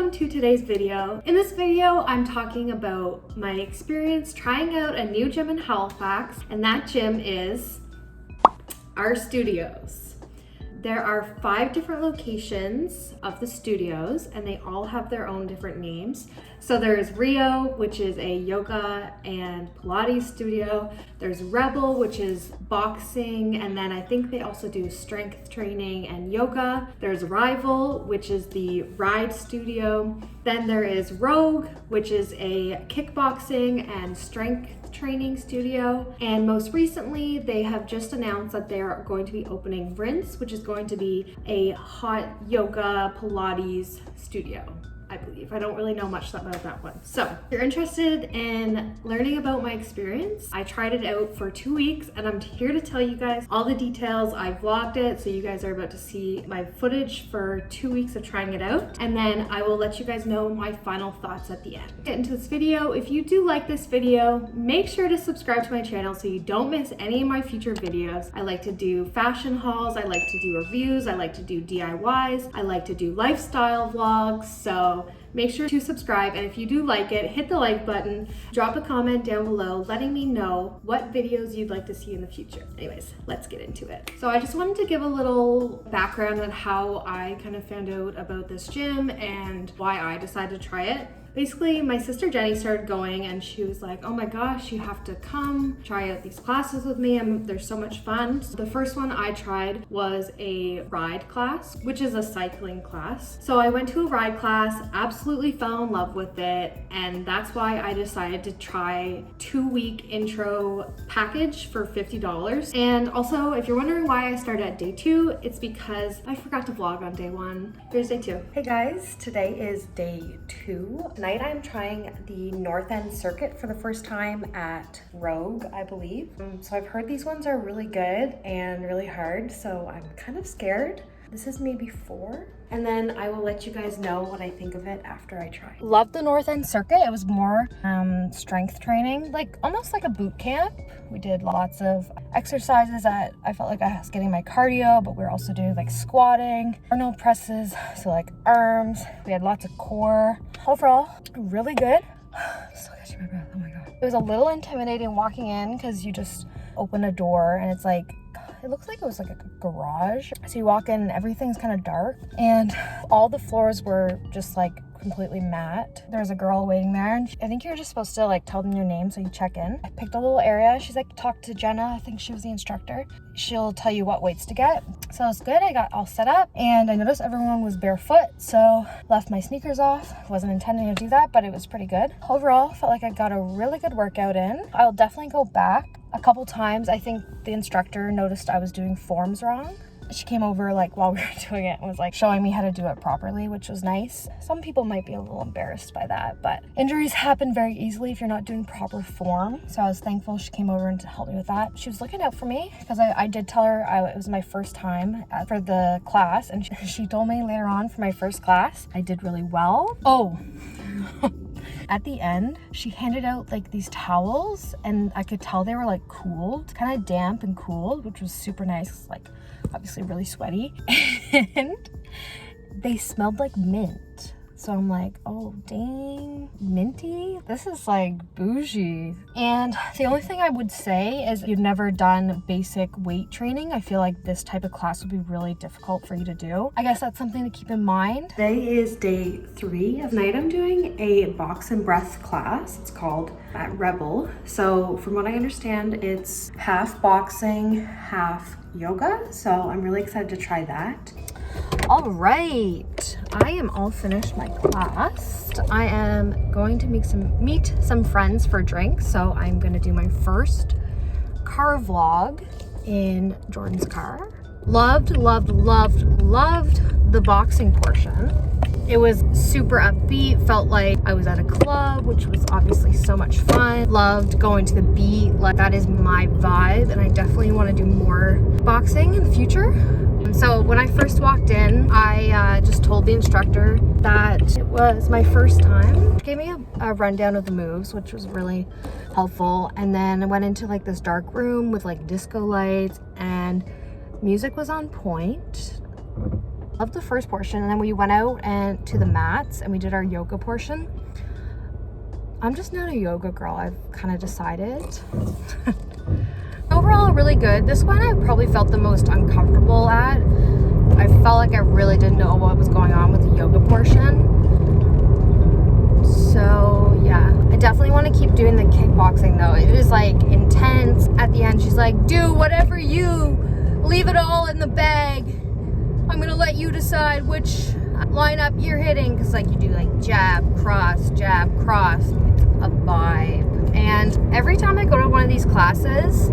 welcome to today's video. In this video, I'm talking about my experience trying out a new gym in Halifax, and that gym is Rstudios. There are 5 different locations of the studios, and they all have their own different names. So there's Rio, which is a yoga and Pilates studio. There's Rebel, which is boxing, and then I think they also do strength training and yoga. There's Rival, which is the ride studio. Then there is Rogue, which is a kickboxing and strength training studio. And most recently, they have just announced that they are going to be opening Rinse, which is going to be a hot yoga Pilates studio, I believe. I don't really know much about that one. So if you're interested in learning about my experience, I tried it out for 2 weeks and I'm here to tell you guys all the details. I vlogged it, so you guys are about to see my footage for 2 weeks of trying it out. And then I will let you guys know my final thoughts at the end. Get into this video. If you do like this video, make sure to subscribe to my channel so you don't miss any of my future videos. I like to do fashion hauls, I like to do reviews, I like to do DIYs, I like to do lifestyle vlogs. So make sure to subscribe, and if you do like it, hit the like button, drop a comment down below letting me know what videos you'd like to see in the future. Anyways, let's get into it. So I just wanted to give a little background on how I kind of found out about this gym and why I decided to try it. Basically, my sister Jenny started going and she was like, oh my gosh, you have to come try out these classes with me. They're so much fun. So the first one I tried was a ride class, which is a cycling class. So I went to a ride class, absolutely fell in love with it. And that's why I decided to try 2-week intro package for $50. And also, if you're wondering why I started at day 2, it's because I forgot to vlog on day 1. Here's day 2. Hey guys, today is day 2. Tonight I'm trying the North End circuit for the first time at Rogue, I believe. So I've heard these ones are really good and really hard, so I'm kind of scared. This is maybe 4. And then I will let you guys know what I think of it after I try. Love the North End circuit. It was more strength training, like almost like a boot camp. We did lots of exercises that I felt like I was getting my cardio, but we were also doing like squatting, Arnold presses, so like arms. We had lots of core. Overall, really good. Still catching my breath, oh my God. It was a little intimidating walking in because you just open a door and it's like, it looks like it was like a garage. So you walk in and everything's kind of dark and all the floors were just like completely matte. There was a girl waiting there and I think you're just supposed to like tell them your name so you check in. I picked a little area. She's like, talk to Jenna. I think she was the instructor. She'll tell you what weights to get. So it's good. I got all set up and I noticed everyone was barefoot. So left my sneakers off. Wasn't intending to do that, but it was pretty good. Overall, felt like I got a really good workout in. I'll definitely go back a couple times. I think the instructor noticed I was doing forms wrong. She came over like while we were doing it and was like showing me how to do it properly, which was nice. Some people might be a little embarrassed by that, but injuries happen very easily if you're not doing proper form. So I was thankful she came over and to help me with that. She was looking out for me because I did tell her it was my first time for the class, and she told me later on for my first class I did really well. Oh. At the end, she handed out like these towels and I could tell they were like cooled, kind of damp and cooled, which was super nice, like obviously really sweaty. And they smelled like mint. So I'm like, oh dang, minty? This is like bougie. And the only thing I would say is if you've never done basic weight training, I feel like this type of class would be really difficult for you to do. I guess that's something to keep in mind. Today is day 3 of night. I'm doing a box and breath class. It's called at Rebel. So from what I understand, it's half boxing, half yoga. So I'm really excited to try that. All right, I am all finished my class. I am going to meet some friends for drinks. So I'm gonna do my first car vlog in Jordan's car. Loved, loved, loved, loved the boxing portion. It was super upbeat, felt like I was at a club, which was obviously so much fun. Loved going to the beat, like that is my vibe, and I definitely want to do more boxing in the future. So when I first walked in, I just told the instructor that it was my first time. She gave me a rundown of the moves, which was really helpful. And then I went into like this dark room with like disco lights and music was on point. Loved the first portion, and then we went out and to the mats and we did our yoga portion. I'm just not a yoga girl, I've kind of decided. Overall, really good. This one I probably felt the most uncomfortable at. I felt like I really didn't know what was going on with the yoga portion. So yeah, I definitely want to keep doing the kickboxing though. It is like intense. At the end, she's like, do whatever you, leave it all in the bag. I'm gonna let you decide which lineup you're hitting, because like you do like jab, cross, a vibe. And every time I go to one of these classes,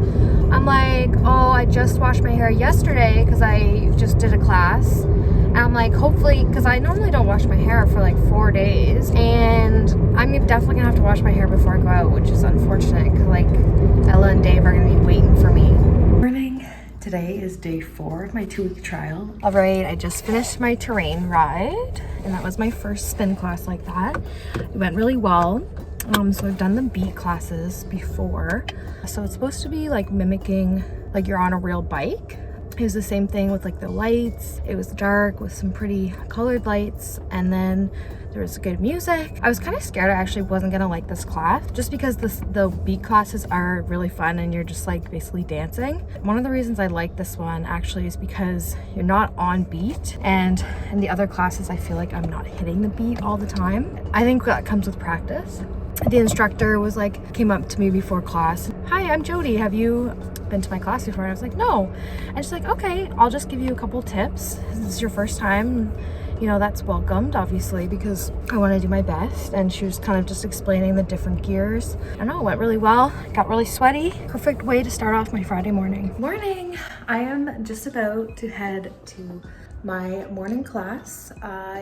I'm like, oh, I just washed my hair yesterday because I just did a class. And I'm like, hopefully, because I normally don't wash my hair for like 4 days, and I'm definitely gonna have to wash my hair before I go out, which is unfortunate because like Ella and Dave are gonna be waiting for me. Morning. Today is day 4 of my 2-week trial. All right, I just finished my terrain ride, and that was my first spin class like that. It went really well. So I've done the beat classes before. So it's supposed to be like mimicking like you're on a real bike. It was the same thing with like the lights. It was dark with some pretty colored lights, and then there was good music. I was kind of scared I actually wasn't gonna like this class, just because the beat classes are really fun and you're just like basically dancing. One of the reasons I like this one actually is because you're not on beat, and in the other classes I feel like I'm not hitting the beat all the time. I think that comes with practice. The instructor was like, came up to me before class. Hi, I'm Jody. Have you been to my class before? And I was like, no. And she's like, okay, I'll just give you a couple tips. This is your first time. You know, that's welcomed, obviously, because I want to do my best. And she was kind of just explaining the different gears. I don't know, it went really well. Got really sweaty. Perfect way to start off my Friday morning. Morning! I am just about to head to my morning class.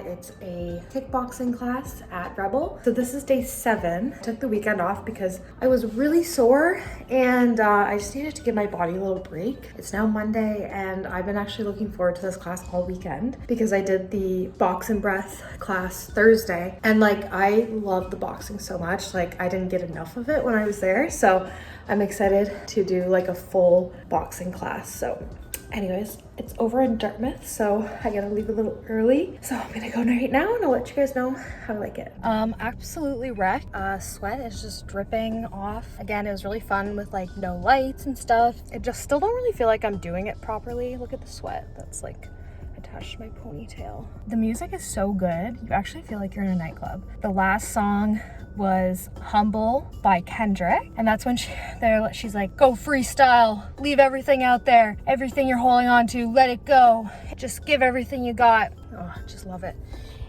It's a kickboxing class at Rebel. So this is day 7. I took the weekend off because I was really sore, and I just needed to give my body a little break. It's now Monday, and I've been actually looking forward to this class all weekend because I did the box and breath class Thursday, and like I love the boxing so much. Like I didn't get enough of it when I was there, so I'm excited to do like a full boxing class. So anyways, it's over in Dartmouth, so I gotta leave a little early. So I'm gonna go right now and I'll let you guys know how I like it. Absolutely wrecked. Sweat is just dripping off. Again, it was really fun with like no lights and stuff. It just still don't really feel like I'm doing it properly. Look at the sweat that's like attached to my ponytail. The music is so good. You actually feel like you're in a nightclub. The last song was Humble by Kendrick, and that's when she's like, go freestyle, leave everything out there, everything you're holding on to, let it go, just give everything you got. Oh, just love it.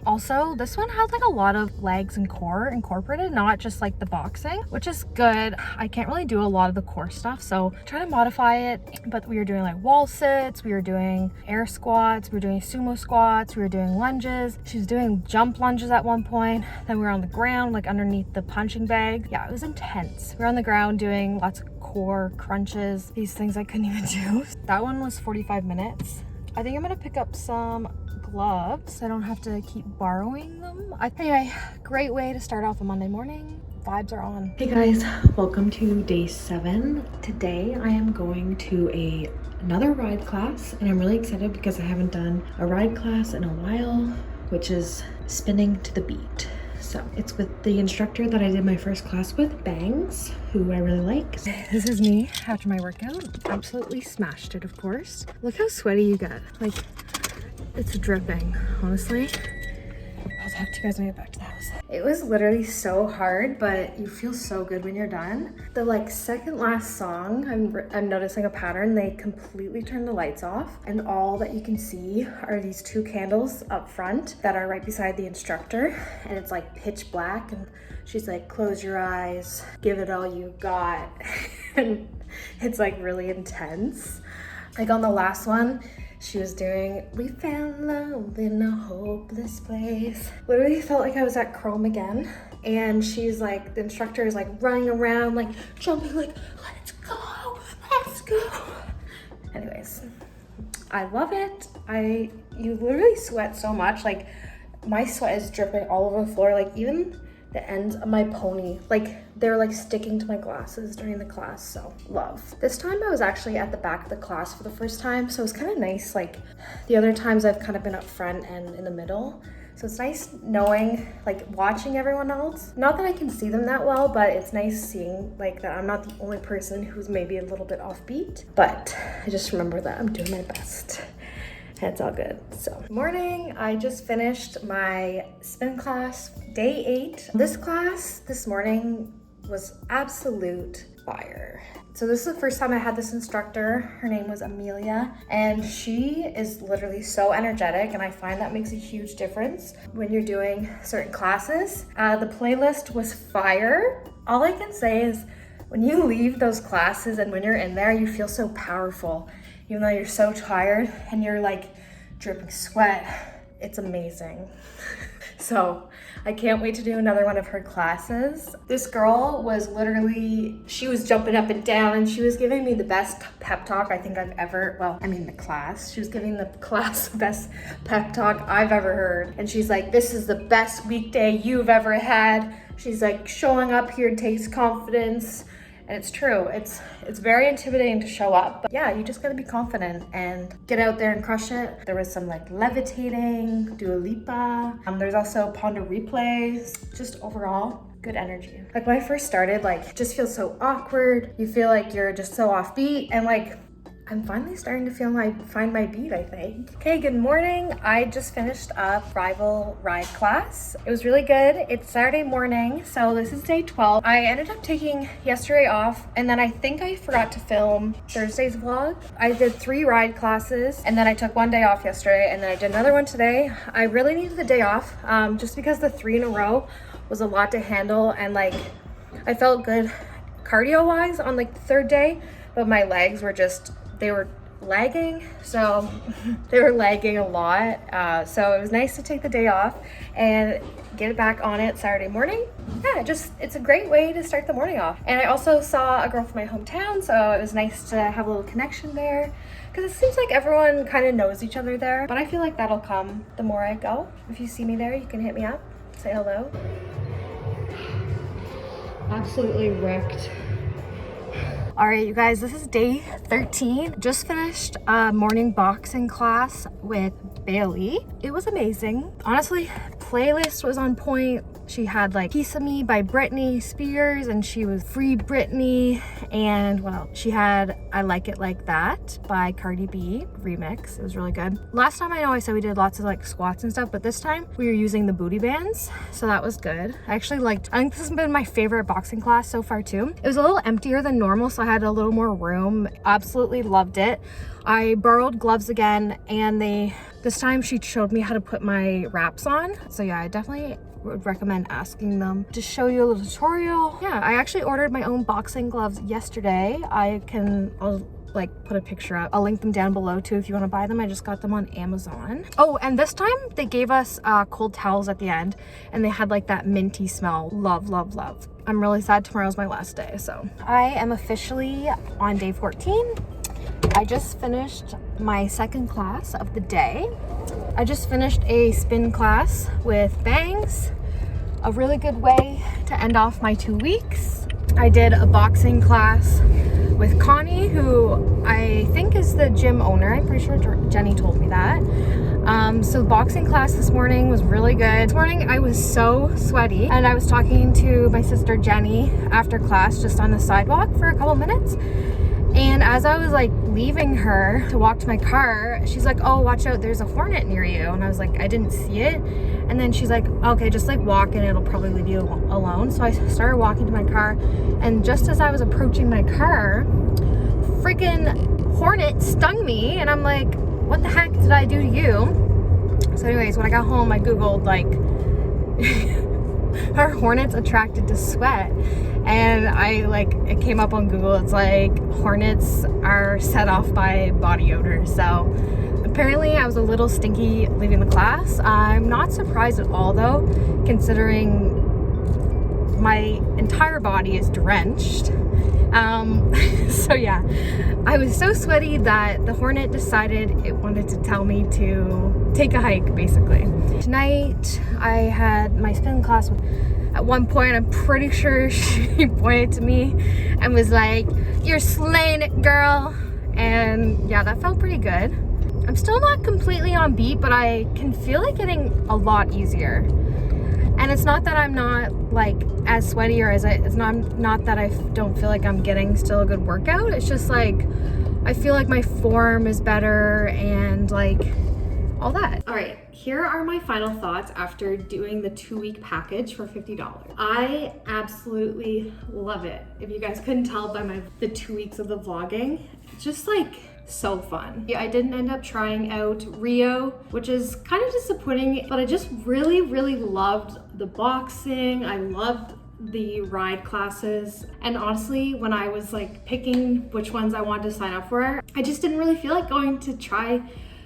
Also, this one has like a lot of legs and core incorporated, not just like the boxing, which is good. I can't really do a lot of the core stuff, so try to modify it. But we were doing like wall sits, we were doing air squats, we were doing sumo squats, we were doing lunges. She was doing jump lunges at one point. Then we were on the ground, like underneath the punching bag. Yeah, it was intense. We were on the ground doing lots of core crunches, these things I couldn't even do. That one was 45 minutes. I think I'm gonna pick up some gloves. I don't have to keep borrowing them. Anyway, great way to start off a Monday morning. Vibes are on. Hey guys, welcome to day 7. Today I am going to another ride class, and I'm really excited because I haven't done a ride class in a while, which is spinning to the beat. So it's with the instructor that I did my first class with, Bangs, who I really like. This is me after my workout. Absolutely smashed it, of course. Look how sweaty you get. Like, it's dripping, honestly. I'll talk to you guys when I get back to the house. It was literally so hard, but you feel so good when you're done. The like second last song, I'm noticing a pattern. They completely turn the lights off, and all that you can see are these 2 candles up front that are right beside the instructor, and it's like pitch black, and she's like, close your eyes, give it all you got. And it's like really intense. Like on the last one, she was doing, we found love in a hopeless place. Literally felt like I was at Chrome again. And she's like, the instructor is like running around, like jumping, like, let's go, let's go. Anyways, I love it. You literally sweat so much. Like my sweat is dripping all over the floor. Like even the ends of my pony. Like they're like sticking to my glasses during the class, so love. This time I was actually at the back of the class for the first time, so it was kind of nice. Like the other times I've kind of been up front and in the middle. So it's nice knowing, like watching everyone else. Not that I can see them that well, but it's nice seeing like that I'm not the only person who's maybe a little bit offbeat, but I just remember that I'm doing my best. And it's all good. So morning, I just finished my spin class, day 8. This class this morning was absolute fire. So this is the first time I had this instructor. Her name was Amelia, and she is literally so energetic, and I find that makes a huge difference when you're doing certain classes. The playlist was fire. All I can say is when you leave those classes and when you're in there, you feel so powerful, even though you're so tired and you're like dripping sweat. It's amazing. So I can't wait to do another one of her classes. This girl was literally, she was jumping up and down and she was giving me the best pep talk I think I've ever, well, I mean the class. She was giving the class the best pep talk I've ever heard. And she's like, this is the best weekday you've ever had. She's like, showing up here takes confidence. And it's true, it's very intimidating to show up, but yeah, you just gotta be confident and get out there and crush it. There was some like levitating, Dua Lipa. There's also Ponder replays, just overall good energy. Like when I first started, like it just feels so awkward. You feel like you're just so offbeat, and like I'm finally starting to find my beat, I think. Okay, good morning. I just finished up rival ride class. It was really good. It's Saturday morning, so this is day 12. I ended up taking yesterday off, and then I think I forgot to film Thursday's vlog. I did 3 ride classes, and then I took 1 day off yesterday, and then I did another one today. I really needed the day off, just because the 3 in a row was a lot to handle, and like I felt good cardio-wise on like the 3rd day, but my legs were just, they were lagging, so they were lagging a lot. So it was nice to take the day off and get it back on it Saturday morning. Yeah, it's a great way to start the morning off. And I also saw a girl from my hometown, so it was nice to have a little connection there, because it seems like everyone kind of knows each other there, but I feel like that'll come the more I go. If you see me there, you can hit me up, say hello. Absolutely wrecked. All right, you guys, this is day 13. Just finished a morning boxing class with Bailey. It was amazing. Honestly, playlist was on point. She had like Piece of Me by Britney Spears, and she was Free Britney, and well, she had I Like It Like That by Cardi B remix. It was really good. Last time I know I said we did lots of like squats and stuff, but this time we were using the booty bands, so that was good. I think this has been my favorite boxing class so far too. It was a little emptier than normal, so I had a little more room. Absolutely loved it. I borrowed gloves again, and this time she showed me how to put my wraps on. So yeah, I definitely would recommend asking them to show you a little tutorial. Yeah, I actually ordered my own boxing gloves yesterday. I'll like put a picture up. I'll link them down below too if you want to buy them. I just got them on Amazon. Oh, and this time they gave us cold towels at the end, and they had like that minty smell. Love, love, love. I'm really sad tomorrow's my last day, so. I am officially on day 14. I just finished my 2nd class of the day. I just finished a spin class with bangs. A really good way to end off my 2 weeks. I did a boxing class with Connie, who I think is the gym owner. I'm pretty sure Jenny told me that. So the boxing class this morning was really good. This morning I was so sweaty, and I was talking to my sister Jenny after class just on the sidewalk for a couple minutes. And as I was like leaving her to walk to my car, she's like, oh, watch out, there's a hornet near you. And I was like, I didn't see it. And then she's like, okay, just like walk and it'll probably leave you alone. So I started walking to my car, and just as I was approaching my car, freaking hornet stung me, and I'm like, what the heck did I do to you? So anyways, when I got home, I Googled like, are hornets attracted to sweat? And it came up on Google. It's like hornets are set off by body odor. So apparently I was a little stinky leaving the class. I'm not surprised at all though, considering my entire body is drenched. So yeah, I was so sweaty that the hornet decided it wanted to tell me to take a hike, basically. Tonight I had my spin class with At one point, I'm pretty sure she pointed to me and was like, "You're slaying it, girl." And yeah, that felt pretty good. I'm still not completely on beat, but I can feel it getting a lot easier. And it's not that I'm not like as sweaty, or it's not that I don't feel like I'm getting still a good workout. It's just like, I feel like my form is better and like all that. All right, here are my final thoughts after doing the 2-week package for $50. I absolutely love it. If you guys couldn't tell by the 2 weeks of the vlogging, it's just like so fun. I didn't end up trying out Rio, which is kind of disappointing, but I just really, really loved the boxing. I loved the ride classes, and honestly, when I was like picking which ones I wanted to sign up for, I just didn't really feel like going to try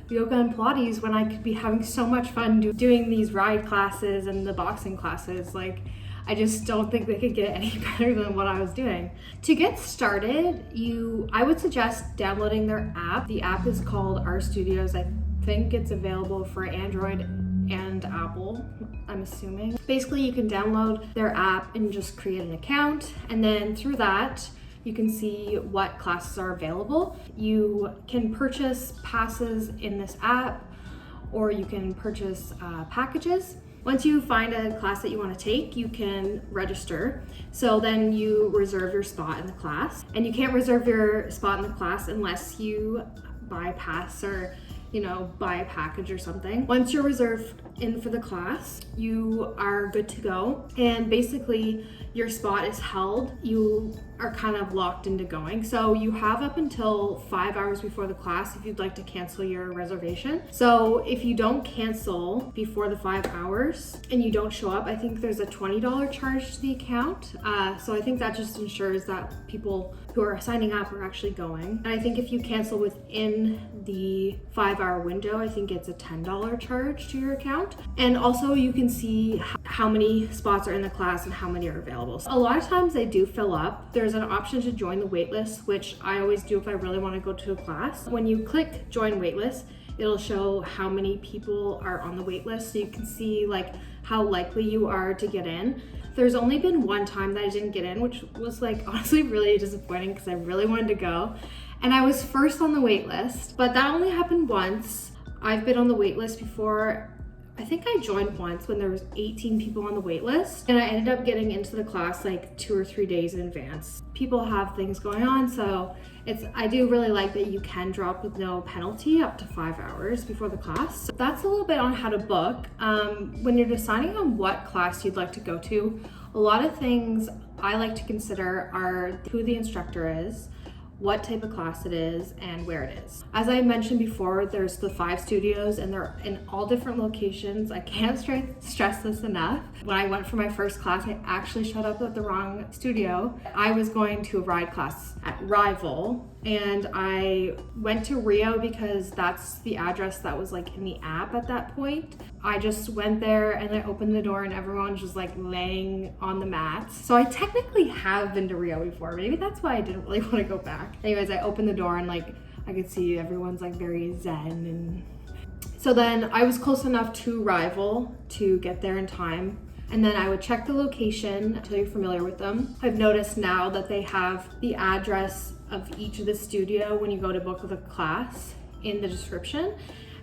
yoga and Pilates when I could be having so much fun doing these ride classes and the boxing classes. Like, I just don't think they could get any better than what I was doing. To get started, I would suggest downloading their app. The app is called Rstudios. I think it's available for Android and Apple, I'm assuming. Basically, you can download their app and just create an account, and then through that, you can see what classes are available. You can purchase passes in this app, or you can purchase packages. Once you find a class that you want to take, you can register. So then you reserve your spot in the class, and you can't reserve your spot in the class unless you buy a pass or buy a package or something. Once you're reserved in for the class, you are good to go. And basically your spot is held. You are kind of locked into going. So you have up until 5 hours before the class if you'd like to cancel your reservation. So if you don't cancel before the 5 hours and you don't show up, I think there's a $20 charge to the account. So I think that just ensures that people who are signing up are actually going. And I think if you cancel within the 5-hour window, I think it's a $10 charge to your account. And also you can see how many spots are in the class and how many are available. So a lot of times they do fill up. There's an option to join the waitlist, which I always do if I really want to go to a class. When you click join waitlist, it'll show how many people are on the waitlist, so you can see like how likely you are to get in. There's only been one time that I didn't get in, which was like honestly really disappointing because I really wanted to go. And I was first on the wait list, but that only happened once. I've been on the wait list before. I think I joined once when there was 18 people on the wait list, and I ended up getting into the class like 2 or 3 days in advance. People have things going on, so I do really like that you can drop with no penalty up to 5 hours before the class. So that's a little bit on how to book. When you're deciding on what class you'd like to go to, a lot of things I like to consider are who the instructor is, what type of class it is, and where it is. As I mentioned before, there's the 5 studios and they're in all different locations. I can't stress this enough. When I went for my first class, I actually showed up at the wrong studio. I was going to a ride class at Rival, and I went to Rio because that's the address that was like in the app at that point. I just went there and I opened the door and everyone's just like laying on the mats. So I technically have been to Rio before. Maybe that's why I didn't really want to go back. Anyways, I opened the door and like I could see everyone's like very zen. And so then I was close enough to Rival to get there in time. And then I would check the location until you're familiar with them. I've noticed now that they have the address of each of the studio when you go to book the class in the description.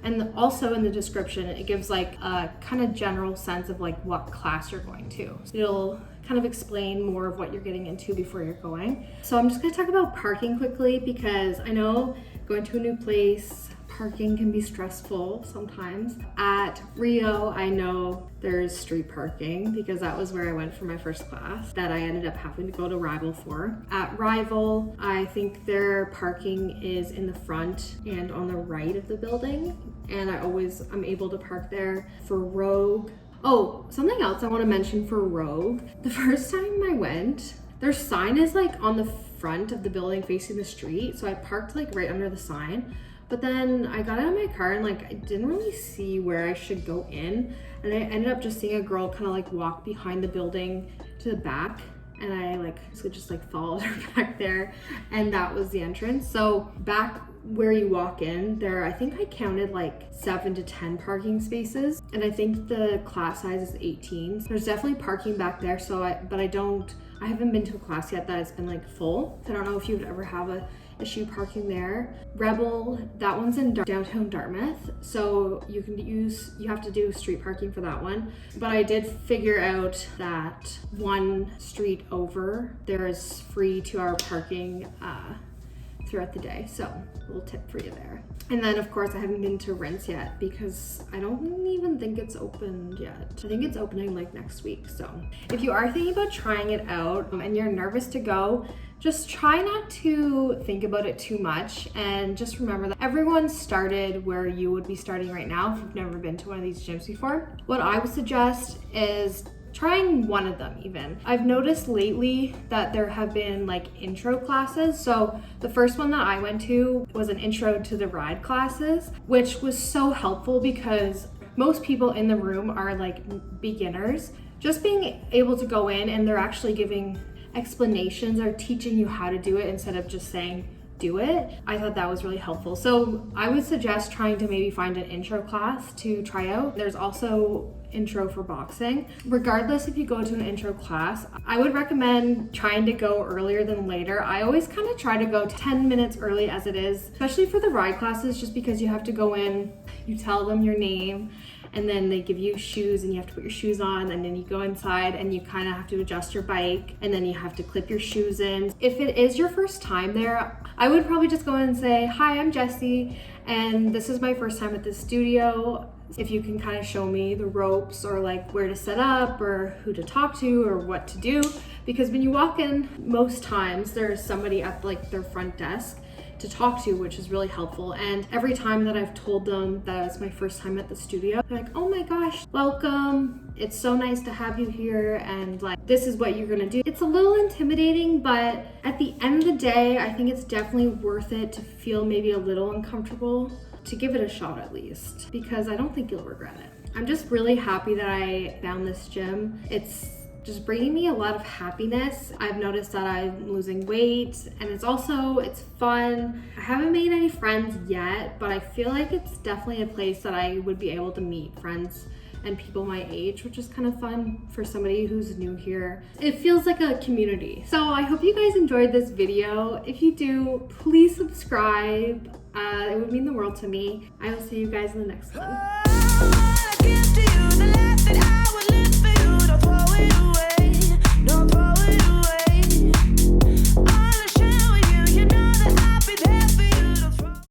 And also in the description, it gives like a kind of general sense of like what class you're going to. It'll kind of explain more of what you're getting into before you're going. So I'm just gonna talk about parking quickly because I know going to a new place, parking can be stressful sometimes. At Rio, I know there's street parking because that was where I went for my first class that I ended up having to go to Rival for. At Rival, I think their parking is in the front and on the right of the building, and I'm able to park there. For Rogue, oh, something else I want to mention for Rogue. The first time I went, their sign is like on the front of the building facing the street, so I parked like right under the sign. But then I got out of my car and like I didn't really see where I should go in, and I ended up just seeing a girl kind of like walk behind the building to the back and I like so just like followed her back there, and that was the entrance. So back where you walk in there, I think I counted like 7 to 10 parking spaces, and I think the class size is 18. There's definitely parking back there, so I haven't been to a class yet that has been like full. I don't know if you would ever have a issue parking there. Rebel, that one's in downtown Dartmouth, so you have to do street parking for that one. But I did figure out that one street over, there is free 2-hour parking throughout the day, so a little tip for you there. And then of course I haven't been to Rinse yet because I don't even think it's opened yet. I think it's opening like next week. So if you are thinking about trying it out and you're nervous to go, just try not to think about it too much, and just remember that everyone started where you would be starting right now if you've never been to one of these gyms before. What I would suggest is trying one of them even. I've noticed lately that there have been like intro classes. So the first one that I went to was an intro to the ride classes, which was so helpful because most people in the room are like beginners. Just being able to go in and they're actually giving explanations or teaching you how to do it instead of just saying do it. I thought that was really helpful. So I would suggest trying to maybe find an intro class to try out. There's also intro for boxing. Regardless if you go to an intro class, I would recommend trying to go earlier than later. I always kind of try to go 10 minutes early as it is, especially for the ride classes, just because you have to go in, you tell them your name, and then they give you shoes and you have to put your shoes on, and then you go inside and you kind of have to adjust your bike, and then you have to clip your shoes in. If it is your first time there, I would probably just go in and say, hi, I'm Jessie, and this is my first time at this studio. If you can kind of show me the ropes or like where to set up or who to talk to or what to do. Because when you walk in, most times there's somebody at like their front desk to talk to, which is really helpful. And every time that I've told them that it's my first time at the studio, they're like, oh my gosh, welcome. It's so nice to have you here. And like, this is what you're gonna do. It's a little intimidating, but at the end of the day, I think it's definitely worth it to feel maybe a little uncomfortable, to give it a shot at least, because I don't think you'll regret it. I'm just really happy that I found this gym. It's just bringing me a lot of happiness. I've noticed that I'm losing weight, and it's fun. I haven't made any friends yet, but I feel like it's definitely a place that I would be able to meet friends and people my age, which is kind of fun for somebody who's new here. It feels like a community. So I hope you guys enjoyed this video. If you do, please subscribe. It would mean the world to me. I will see you guys in the next one.